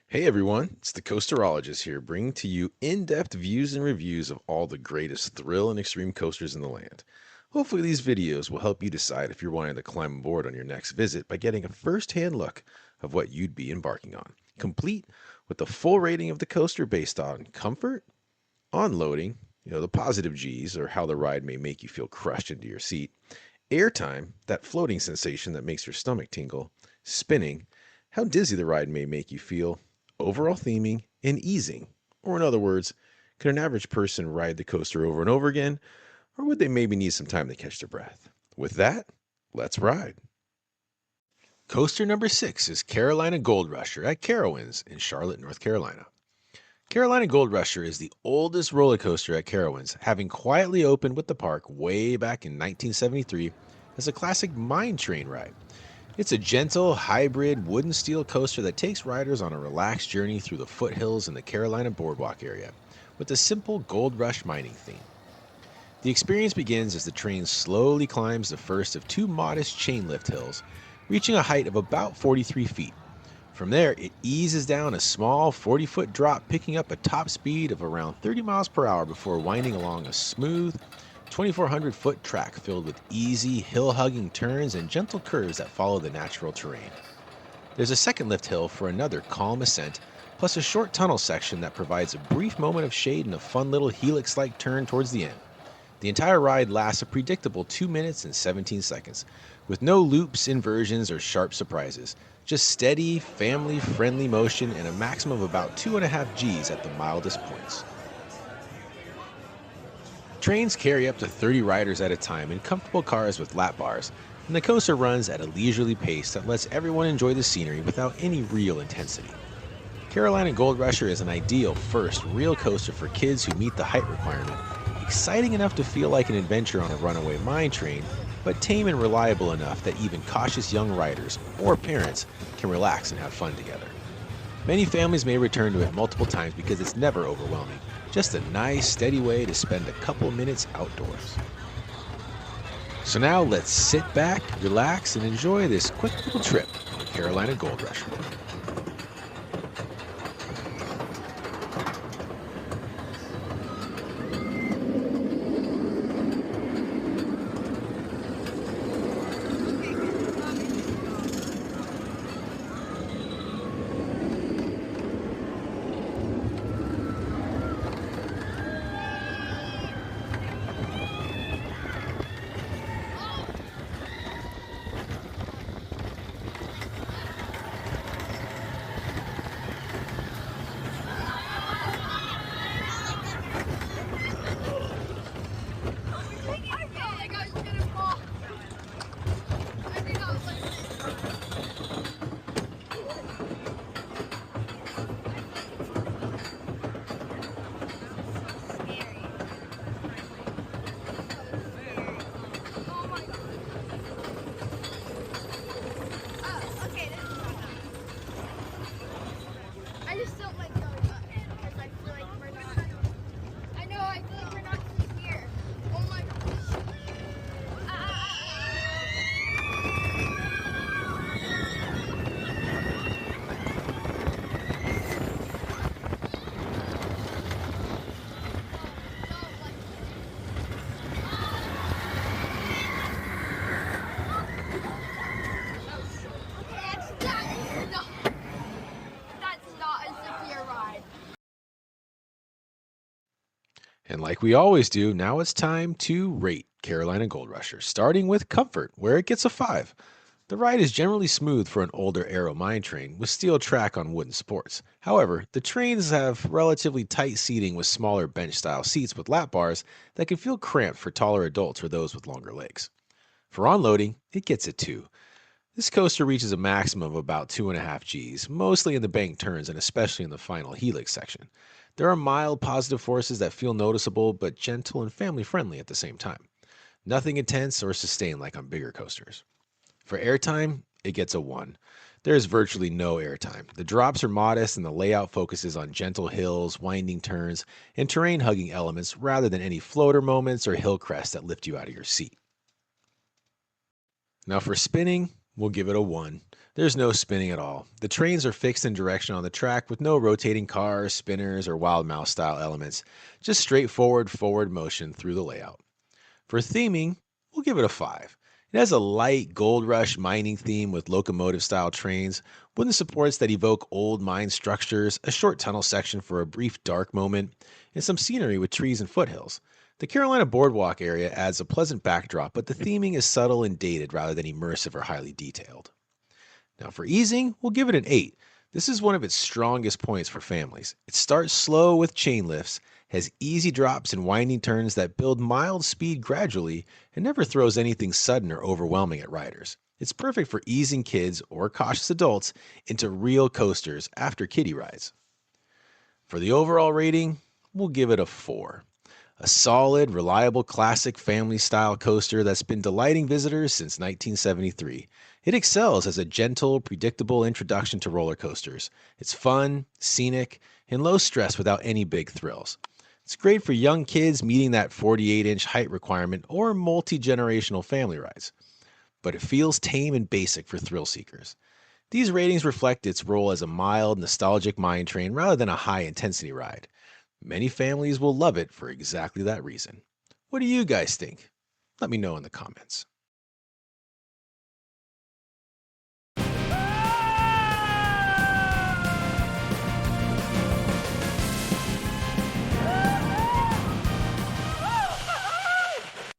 Hey everyone, it's the Coasterologist here, bringing to you in-depth views and reviews of all the greatest thrill and extreme coasters in the land. Hopefully these videos will help you decide if you're wanting to climb aboard on your next visit by getting a first-hand look of what you'd be embarking on, complete with the full rating of the coaster based on comfort, on-loading, the positive G's or how the ride may make you feel crushed into your seat, airtime, that floating sensation that makes your stomach tingle, spinning, how dizzy the ride may make you feel, overall theming, and easing. Or, in other words, could an average person ride the coaster over and over again, or would they maybe need some time to catch their breath? With that, let's ride. Coaster number 6 is Carolina Goldrusher at Carowinds in Charlotte, North Carolina. Carolina Goldrusher is the oldest roller coaster at Carowinds, having quietly opened with the park way back in 1973 as a classic mine train ride. It's a gentle, hybrid wooden steel coaster that takes riders on a relaxed journey through the foothills in the Carolina Boardwalk area, with a simple Gold Rush mining theme. The experience begins as the train slowly climbs the first of two modest chain lift hills, reaching a height of about 43 feet. From there, it eases down a small 40-foot drop, picking up a top speed of around 30 miles per hour before winding along a smooth, 2,400-foot track filled with easy, hill-hugging turns and gentle curves that follow the natural terrain. There's a second lift hill for another calm ascent, plus a short tunnel section that provides a brief moment of shade and a fun little helix-like turn towards the end. The entire ride lasts a predictable 2 minutes and 17 seconds, with no loops, inversions, or sharp surprises. Just steady, family-friendly motion and a maximum of about 2.5 Gs at the mildest points. Trains carry up to 30 riders at a time in comfortable cars with lap bars, and the coaster runs at a leisurely pace that lets everyone enjoy the scenery without any real intensity. Carolina Goldrusher is an ideal first real coaster for kids who meet the height requirement, exciting enough to feel like an adventure on a runaway mine train, but tame and reliable enough that even cautious young riders or parents can relax and have fun together. Many families may return to it multiple times because it's never overwhelming, just a nice, steady way to spend a couple minutes outdoors. So now let's sit back, relax, and enjoy this quick little trip on Carolina Goldrusher. And like we always do, now it's time to rate Carolina Goldrusher, starting with comfort, where it gets a 5. The ride is generally smooth for an older aero mine train with steel track on wooden supports. However, the trains have relatively tight seating with smaller bench-style seats with lap bars that can feel cramped for taller adults or those with longer legs. For onloading, it gets a 2. This coaster reaches a maximum of about 2.5 Gs, mostly in the bank turns and especially in the final helix section. There are mild positive forces that feel noticeable but gentle and family friendly at the same time. Nothing intense or sustained like on bigger coasters. For airtime, it gets a 1. There is virtually no airtime. The drops are modest and the layout focuses on gentle hills, winding turns, and terrain hugging elements rather than any floater moments or hill crests that lift you out of your seat. Now for spinning, we'll give it a 1. There's no spinning at all. The trains are fixed in direction on the track with no rotating cars, spinners, or wild mouse style elements, just straightforward forward motion through the layout. For theming, we'll give it a 5. It has a light gold rush mining theme with locomotive style trains, wooden supports that evoke old mine structures, a short tunnel section for a brief dark moment, and some scenery with trees and foothills. The Carolina Boardwalk area adds a pleasant backdrop, but the theming is subtle and dated rather than immersive or highly detailed. Now, for easing, we'll give it an 8. This is one of its strongest points for families. It starts slow with chain lifts, has easy drops and winding turns that build mild speed gradually, and never throws anything sudden or overwhelming at riders. It's perfect for easing kids or cautious adults into real coasters after kiddie rides. For the overall rating, we'll give it a 4. A solid, reliable, classic family style coaster that's been delighting visitors since 1973. It excels as a gentle, predictable introduction to roller coasters. It's fun, scenic, and low stress without any big thrills. It's great for young kids meeting that 48-inch height requirement or multi-generational family rides. But it feels tame and basic for thrill seekers. These ratings reflect its role as a mild, nostalgic mine train rather than a high-intensity ride. Many families will love it for exactly that reason. What do you guys think? Let me know in the comments.